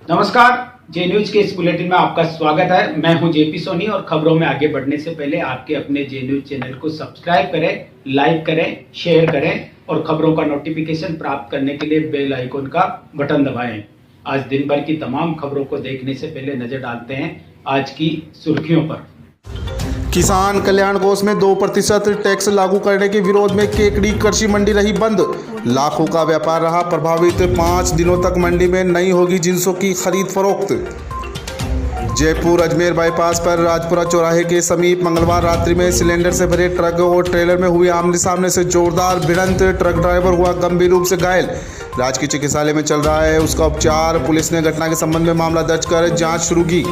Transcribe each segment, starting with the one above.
नमस्कार, जे न्यूज के इस बुलेटिन में आपका स्वागत है। मैं हूं जेपी सोनी और खबरों में आगे बढ़ने से पहले आपके अपने जे न्यूज चैनल को सब्सक्राइब करें, लाइक करें, शेयर करें और खबरों का नोटिफिकेशन प्राप्त करने के लिए बेल आइकन का बटन दबाएं। आज दिन भर की तमाम खबरों को देखने से पहले नजर डालते हैं आज की सुर्खियों पर। किसान कल्याण कोष में 2% टैक्स लागू करने के विरोध में केकड़ी कृषि मंडी रही बंद। लाखों का व्यापार रहा प्रभावित। 5 दिनों तक मंडी में नहीं होगी जिंसों की खरीद फरोख्त। जयपुर अजमेर बाईपास पर राजपुरा चौराहे के समीप मंगलवार रात्रि में सिलेंडर से भरे ट्रक और ट्रेलर में हुई आमने सामने से जोरदार भिड़ंत। ट्रक ड्राइवर हुआ गंभीर रूप से घायल। राजकीय चिकित्सालय में चल रहा है उसका उपचार। पुलिस ने घटना के संबंध में मामला दर्ज कर जांच शुरू की।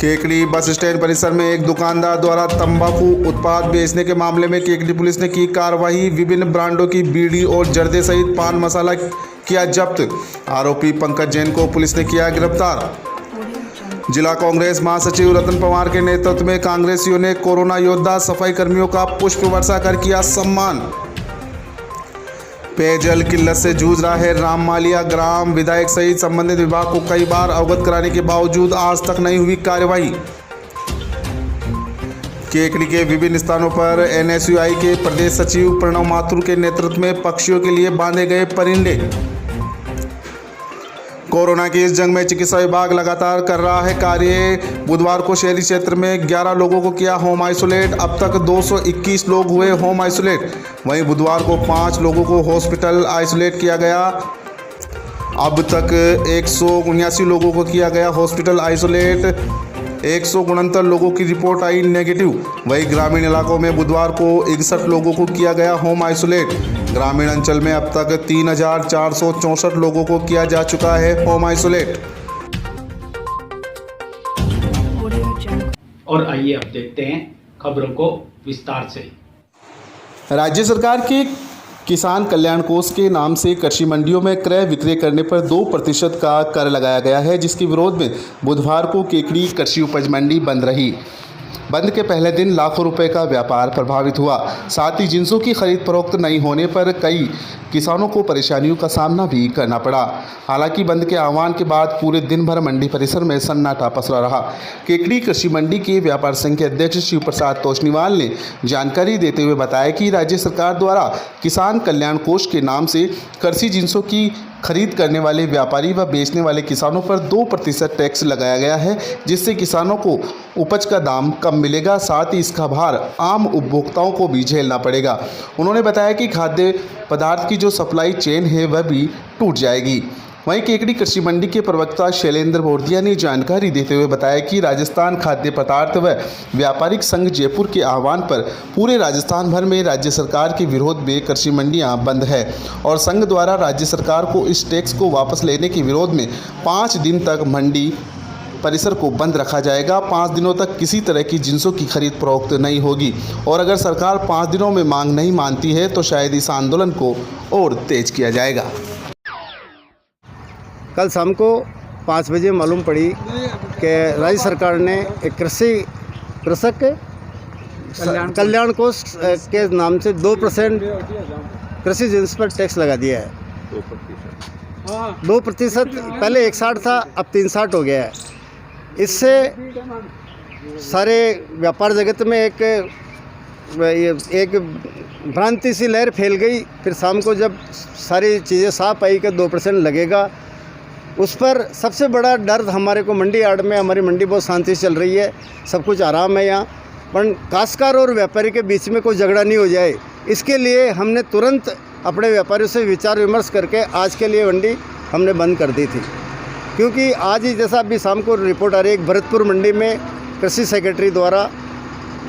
केकड़ी बस स्टैंड परिसर में एक दुकानदार द्वारा तंबाकू उत्पाद बेचने के मामले में केकड़ी पुलिस ने की कार्रवाई। विभिन्न ब्रांडों की बीड़ी और जर्दे सहित पान मसाला किया जब्त। आरोपी पंकज जैन को पुलिस ने किया गिरफ्तार। जिला कांग्रेस महासचिव रतन पवार के नेतृत्व में कांग्रेसियों ने कोरोना योद्धा सफाई कर्मियों का पुष्प वर्षा कर किया सम्मान। पेयजल किल्लत से जूझ रहा है राम मालिया ग्राम। विधायक सहित संबंधित विभाग को कई बार अवगत कराने के बावजूद आज तक नहीं हुई कार्यवाही। केकड़ी के विभिन्न स्थानों पर एनएसयूआई के प्रदेश सचिव प्रणव माथुर के नेतृत्व में पक्षियों के लिए बांधे गए परिंदे। कोरोना की इस जंग में चिकित्सा विभाग लगातार कर रहा है कार्य। बुधवार को शहरी क्षेत्र में 11 लोगों को किया होम आइसोलेट। अब तक 221 लोग हुए होम आइसोलेट। वहीं बुधवार को 5 लोगों को हॉस्पिटल आइसोलेट किया गया। अब तक 179 लोगों को किया गया हॉस्पिटल आइसोलेट। 169 लोगों की रिपोर्ट आई नेगेटिव। वहीं ग्रामीण इलाकों में बुधवार को 61 लोगों को किया गया होम आइसोलेट। ग्रामीण अंचल में अब तक 3464 लोगों को किया जा चुका है होम आइसोलेट। और आइए अब देखते हैं खबरों को विस्तार से। राज्य सरकार के किसान कल्याण कोष के नाम से कृषि मंडियों में क्रय विक्रय करने पर 2% का कर लगाया गया है, जिसके विरोध में बुधवार को केकड़ी कृषि उपज मंडी बंद रही। बंद के पहले दिन लाखों रुपए का व्यापार प्रभावित हुआ। साथ ही जिंसों की खरीद फरोख्त नहीं होने पर कई किसानों को परेशानियों का सामना भी करना पड़ा। हालांकि बंद के आह्वान के बाद पूरे दिन भर मंडी परिसर में सन्नाटा पसरा रहा। केकड़ी कृषि मंडी के व्यापार संघ के अध्यक्ष शिव प्रसाद तोषनीवाल ने जानकारी देते हुए बताया कि राज्य सरकार द्वारा किसान कल्याण कोष के नाम से कृषि जिंसों की खरीद करने वाले व्यापारी व बेचने वाले किसानों पर 2% टैक्स लगाया गया है, जिससे किसानों को उपज का दाम कम मिलेगा। साथ ही इसका भार आम उपभोक्ताओं को भी झेलना पड़ेगा। उन्होंने बताया कि खाद्य पदार्थ की जो सप्लाई चेन है वह भी टूट जाएगी। वहीं केकड़ी कृषि मंडी के प्रवक्ता शैलेंद्र बोर्दिया ने जानकारी देते हुए बताया कि राजस्थान खाद्य पदार्थ व व्यापारिक संघ जयपुर के आह्वान पर पूरे राजस्थान भर में राज्य सरकार के विरोध में कृषि मंडियां बंद है और संघ द्वारा राज्य सरकार को इस टैक्स को वापस लेने के विरोध में 5 दिन तक मंडी परिसर को बंद रखा जाएगा। 5 दिनों तक किसी तरह की जिंसों की खरीद फरोख्त नहीं होगी और अगर सरकार 5 दिनों में मांग नहीं मानती है तो शायद इस आंदोलन को और तेज किया जाएगा। कल शाम को 5 बजे मालूम पड़ी कि राज्य सरकार ने एक कृषक कल्याण कोष के नाम से 2% कृषि जिन्स पर टैक्स लगा दिया है। 2% पहले 61 था, अब 63 हो गया है। इससे सारे व्यापार जगत में एक भ्रांति सी लहर फैल गई। फिर शाम को जब सारी चीज़ें साफ आई कि 2% लगेगा, उस पर सबसे बड़ा डर हमारे को मंडी यार्ड में, हमारी मंडी बहुत शांति से चल रही है, सब कुछ आराम है यहाँ, पर काश्तकार और व्यापारी के बीच में कोई झगड़ा नहीं हो जाए, इसके लिए हमने तुरंत अपने व्यापारियों से विचार विमर्श करके आज के लिए मंडी हमने बंद कर दी थी। क्योंकि आज ही जैसा अभी शाम को रिपोर्ट आ रही है, भरतपुर मंडी में कृषि सेक्रेटरी द्वारा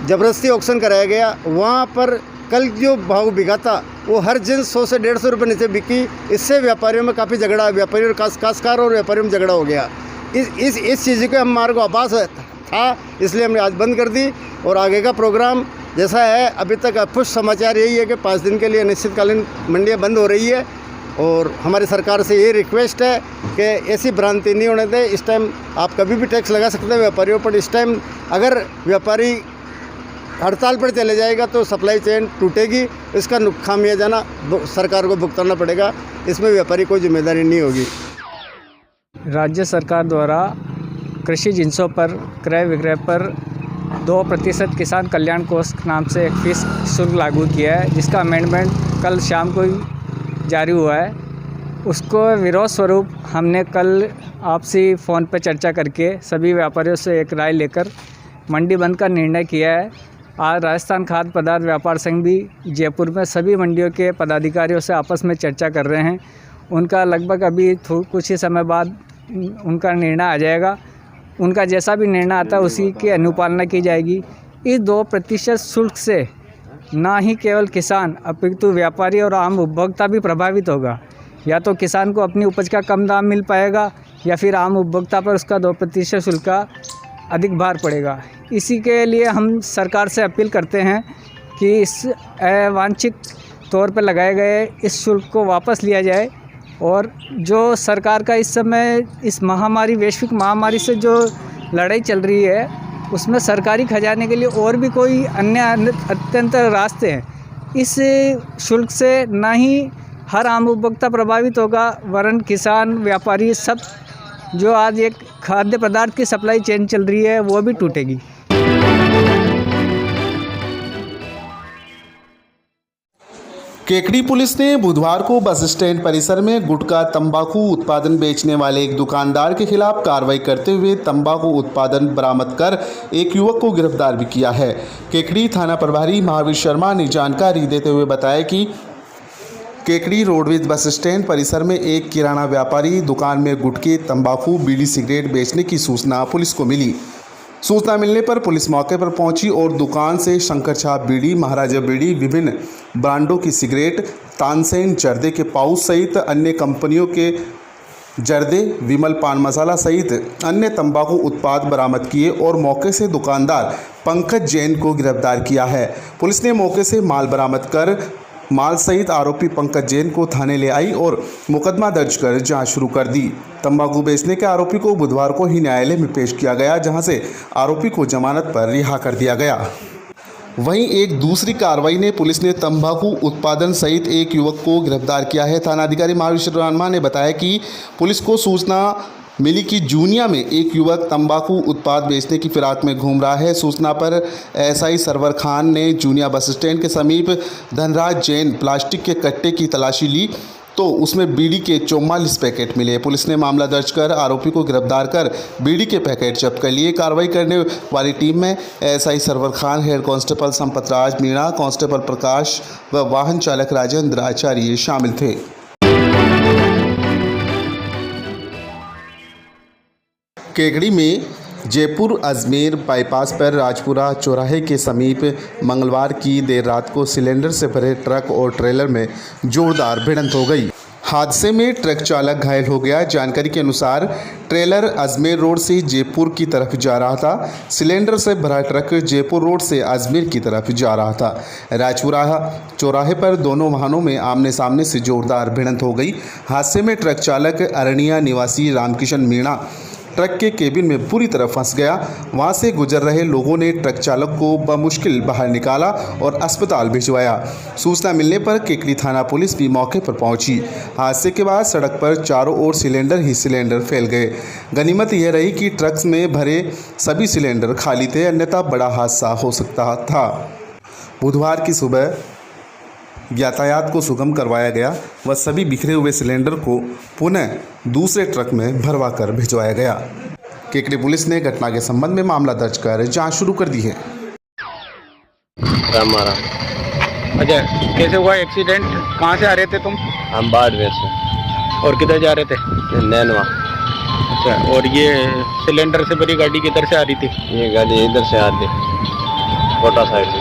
ज़बरदस्ती ऑक्शन कराया गया। वहाँ पर कल जो भाव बिका था वो हर जिन्स 100 से 150 रुपये नीचे बिकी। इससे व्यापारियों में काफ़ी झगड़ा, व्यापारी और काश्तकार और व्यापारियों में झगड़ा हो गया। इस चीज़ के हमारे को आभास था, इसलिए हमने आज बंद कर दी। और आगे का प्रोग्राम जैसा है, अभी तक खुश समाचार यही है कि 5 दिन के लिए अनिश्चितकालीन मंडियाँ बंद हो रही है। और हमारी सरकार से ये रिक्वेस्ट है कि ऐसी भ्रांति नहीं होने दें। इस टाइम आप कभी भी टैक्स लगा सकते हैं व्यापारियों पर। इस टाइम अगर व्यापारी हड़ताल पर चले जाएगा तो सप्लाई चेन टूटेगी, इसका खामियाजा सरकार को भुगतना पड़ेगा। इसमें व्यापारी कोई जिम्मेदारी नहीं होगी। राज्य सरकार द्वारा कृषि जिंसों पर क्रय विक्रय पर 2% किसान कल्याण कोष नाम से एक फीस शुल्क लागू किया है, जिसका अमेंडमेंट कल शाम को ही जारी हुआ है। उसको विरोध स्वरूप हमने कल आपसी फ़ोन पर चर्चा करके सभी व्यापारियों से एक राय लेकर मंडी बंद का निर्णय किया है। आज राजस्थान खाद्य पदार्थ व्यापार संघ भी जयपुर में सभी मंडियों के पदाधिकारियों से आपस में चर्चा कर रहे हैं। उनका लगभग अभी कुछ ही समय बाद उनका निर्णय आ जाएगा। उनका जैसा भी निर्णय आता है उसी की अनुपालना की जाएगी। इस 2% शुल्क से ना ही केवल किसान अपितु व्यापारी और आम उपभोक्ता भी प्रभावित होगा। या तो किसान को अपनी उपज का कम दाम मिल पाएगा या फिर आम उपभोक्ता पर उसका 2% शुल्क का अधिक भार पड़ेगा। इसी के लिए हम सरकार से अपील करते हैं कि इस अवांछित तौर पर लगाए गए इस शुल्क को वापस लिया जाए और जो सरकार का इस समय इस महामारी वैश्विक महामारी से जो लड़ाई चल रही है उसमें सरकारी खजाने के लिए और भी कोई अन्य अत्यंत रास्ते हैं। इस शुल्क से ना ही हर आम उपभोक्ता प्रभावित होगा वरन किसान व्यापारी सब जो आज एक खाद्य पदार्थ की सप्लाई चेन चल रही है वो भी टूटेगी। केकड़ी पुलिस ने बुधवार को बस स्टैंड परिसर में गुटखा तंबाकू उत्पादन बेचने वाले एक दुकानदार के खिलाफ कार्रवाई करते हुए तंबाकू उत्पादन बरामद कर एक युवक को गिरफ्तार भी किया है। केकड़ी थाना प्रभारी महावीर शर्मा ने जानकारी देते हुए बताया कि केकड़ी रोडवेज बस स्टैंड परिसर में एक किराना व्यापारी दुकान में गुटखे तंबाकू बीड़ी सिगरेट बेचने की सूचना पुलिस को मिली। सूचना मिलने पर पुलिस मौके पर पहुंची और दुकान से शंकर छाप बीड़ी, महाराजा बीड़ी, विभिन्न ब्रांडों की सिगरेट, तानसेन जर्दे के पाउच सहित अन्य कंपनियों के जर्दे, विमल पान मसाला सहित अन्य तंबाकू उत्पाद बरामद किए और मौके से दुकानदार पंकज जैन को गिरफ्तार किया है। पुलिस ने मौके से माल बरामद कर माल सहित आरोपी पंकज जैन को थाने ले आई और मुकदमा दर्ज कर जांच शुरू कर दी। तंबाकू बेचने के आरोपी को बुधवार को ही न्यायालय में पेश किया गया, जहां से आरोपी को जमानत पर रिहा कर दिया गया। वहीं एक दूसरी कार्रवाई में पुलिस ने तंबाकू उत्पादन सहित एक युवक को गिरफ्तार किया है। थानाधिकारी महावीर शर्मा ने बताया कि पुलिस को सूचना मिली कि जूनिया में एक युवक तंबाकू उत्पाद बेचने की फिराक में घूम रहा है। सूचना पर एसआई सरवर खान ने जूनिया बस स्टैंड के समीप धनराज जैन प्लास्टिक के कट्टे की तलाशी ली तो उसमें बीड़ी के 44 पैकेट मिले। पुलिस ने मामला दर्ज कर आरोपी को गिरफ्तार कर बीड़ी के पैकेट जब्त कर लिए। कार्रवाई करने वाली टीम में SI Sarwar Khan, head constable Sampat Raj Meena, constable Prakash व वाहन चालक राजेंद्र आचार्य शामिल थे। केकड़ी में जयपुर अजमेर बाईपास पर राजपुरा चौराहे के समीप मंगलवार की देर रात को सिलेंडर से भरे ट्रक और ट्रेलर में जोरदार भिड़ंत हो गई। हादसे में ट्रक चालक घायल हो गया। जानकारी के अनुसार ट्रेलर अजमेर रोड से जयपुर की तरफ जा रहा था। सिलेंडर से भरा ट्रक जयपुर रोड से अजमेर की तरफ जा रहा था। राजपुरा चौराहे पर दोनों वाहनों में आमने सामने से जोरदार भिड़ंत हो गई। हादसे में ट्रक चालक अरनिया निवासी रामकिशन मीणा ट्रक के केबिन में पूरी तरह फंस गया। वहां से गुजर रहे लोगों ने ट्रक चालक को बमुश्किल बाहर निकाला और अस्पताल भिजवाया। सूचना मिलने पर केकड़ी थाना पुलिस भी मौके पर पहुंची। हादसे के बाद सड़क पर चारों ओर सिलेंडर ही सिलेंडर फैल गए। गनीमत यह रही कि ट्रक में भरे सभी सिलेंडर खाली थे, अन्यथा बड़ा हादसा हो सकता था। बुधवार की सुबह यातायात को सुगम करवाया गया व सभी बिखरे हुए सिलेंडर को पुनः दूसरे ट्रक में भरवा कर भिजवाया गया। केकड़ी पुलिस ने घटना के संबंध में मामला दर्ज कर जांच शुरू कर दी है। अच्छा, कैसे हुआ एक्सीडेंट? कहाँ से आ रहे थे तुम? हम बाड़मेर से। और किधर जा रहे थे? नैनवा। अच्छा, और ये सिलेंडर से भरी गाड़ी किधर से आ रही थी? ये गाड़ी इधर से आ रही, कोटा साइड से।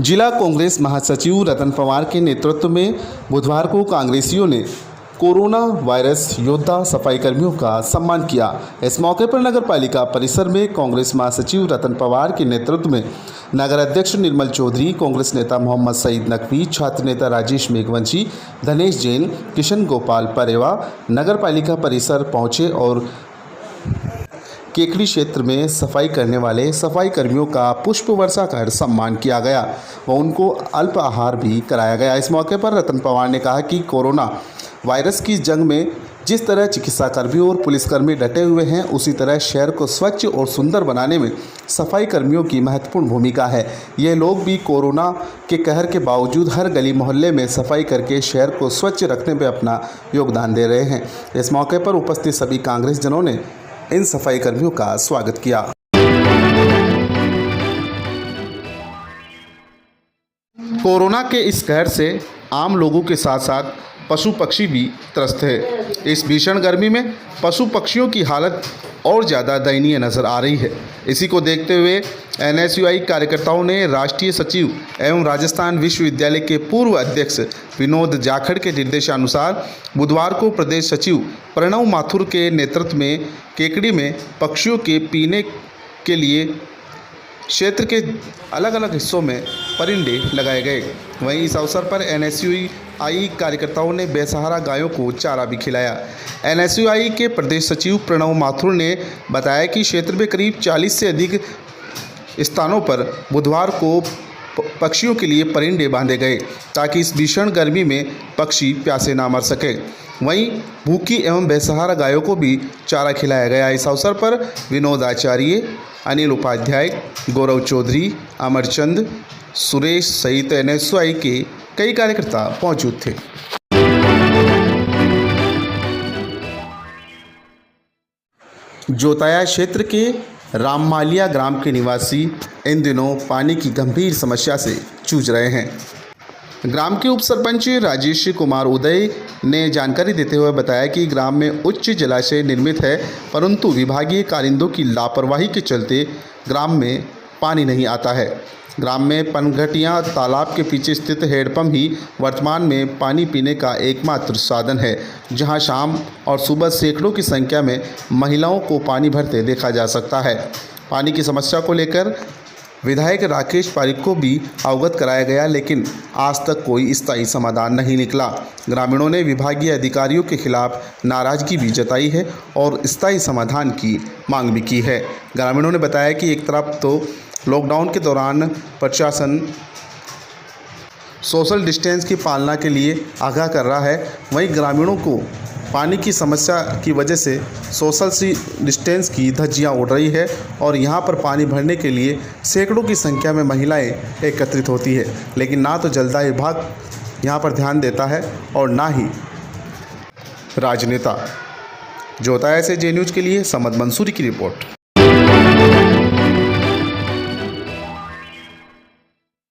जिला कांग्रेस महासचिव रतन पवार के नेतृत्व में बुधवार को कांग्रेसियों ने कोरोना वायरस योद्धा सफाई कर्मियों का सम्मान किया। इस मौके पर नगर पालिका परिसर में कांग्रेस महासचिव रतन पवार के नेतृत्व में नगर अध्यक्ष निर्मल चौधरी, कांग्रेस नेता मोहम्मद सईद नकवी, छात्र नेता राजेश मेघवंशी, धनेश जैन, किशन गोपाल परेवा नगर पालिका परिसर पहुंचे और केकड़ी क्षेत्र में सफाई करने वाले सफाई कर्मियों का पुष्प वर्षा कर सम्मान किया गया व उनको अल्प आहार भी कराया गया। इस मौके पर रतन पवार ने कहा कि कोरोना वायरस की जंग में जिस तरह चिकित्साकर्मी और पुलिसकर्मी डटे हुए हैं, उसी तरह शहर को स्वच्छ और सुंदर बनाने में सफाई कर्मियों की महत्वपूर्ण भूमिका है। ये लोग भी कोरोना के कहर के बावजूद हर गली मोहल्ले में सफाई करके शहर को स्वच्छ रखने में अपना योगदान दे रहे हैं। इस मौके पर उपस्थित सभी कांग्रेस जनों ने इन सफाई कर्मियों का स्वागत किया। कोरोना के इस कहर से आम लोगों के साथ साथ पशु पक्षी भी त्रस्त है। इस भीषण गर्मी में पशु पक्षियों की हालत और ज़्यादा दयनीय नज़र आ रही है। इसी को देखते हुए NSUI कार्यकर्ताओं ने राष्ट्रीय सचिव एवं राजस्थान विश्वविद्यालय के पूर्व अध्यक्ष विनोद जाखड़ के निर्देशानुसार बुधवार को प्रदेश सचिव प्रणव माथुर के नेतृत्व में केकड़ी में पक्षियों के पीने के लिए क्षेत्र के अलग अलग हिस्सों में परिंदे लगाए गए। वहीं इस अवसर पर NSUI कार्यकर्ताओं ने बेसहारा गायों को चारा भी खिलाया। NSUI के प्रदेश सचिव प्रणव माथुर ने बताया कि क्षेत्र में करीब 40 से अधिक स्थानों पर बुधवार को पक्षियों के लिए परिंदे बांधे गए ताकि इस भीषण गर्मी में पक्षी प्यासे ना मर सके। वहीं भूखी एवं बेसहारा गायों को भी चारा खिलाया गया। इस अवसर पर विनोद आचार्य, अनिल उपाध्याय, गौरव चौधरी, अमरचंद, सुरेश सहित NSUI के कई कार्यकर्ता मौजूद थे। जोताया क्षेत्र के राममालिया ग्राम के निवासी इन दिनों पानी की गंभीर समस्या से जूझ रहे हैं। ग्राम के उप सरपंच राजेश कुमार उदय ने जानकारी देते हुए बताया कि ग्राम में उच्च जलाशय निर्मित है, परंतु विभागीय कारिंदों की लापरवाही के चलते ग्राम में पानी नहीं आता है। ग्राम में पनघटिया तालाब के पीछे स्थित हैंडपंप ही वर्तमान में पानी पीने का एकमात्र साधन है, जहां शाम और सुबह सैकड़ों की संख्या में महिलाओं को पानी भरते देखा जा सकता है। पानी की समस्या को लेकर विधायक राकेश पारिक को भी अवगत कराया गया, लेकिन आज तक कोई स्थायी समाधान नहीं निकला। ग्रामीणों ने विभागीय अधिकारियों के खिलाफ नाराजगी भी जताई है और स्थायी समाधान की मांग भी की है। ग्रामीणों ने बताया कि एक तरफ तो लॉकडाउन के दौरान प्रशासन सोशल डिस्टेंस की पालना के लिए आगाह कर रहा है, वहीं ग्रामीणों को पानी की समस्या की वजह से सोशल डिस्टेंस की धज्जियां उड़ रही है और यहां पर पानी भरने के लिए सैकड़ों की संख्या में महिलाएं एकत्रित होती है, लेकिन ना तो जलदाय विभाग यहां पर ध्यान देता है और ना ही राजनेता। जोताया से जे न्यूज़ के लिए समद मंसूरी की रिपोर्ट।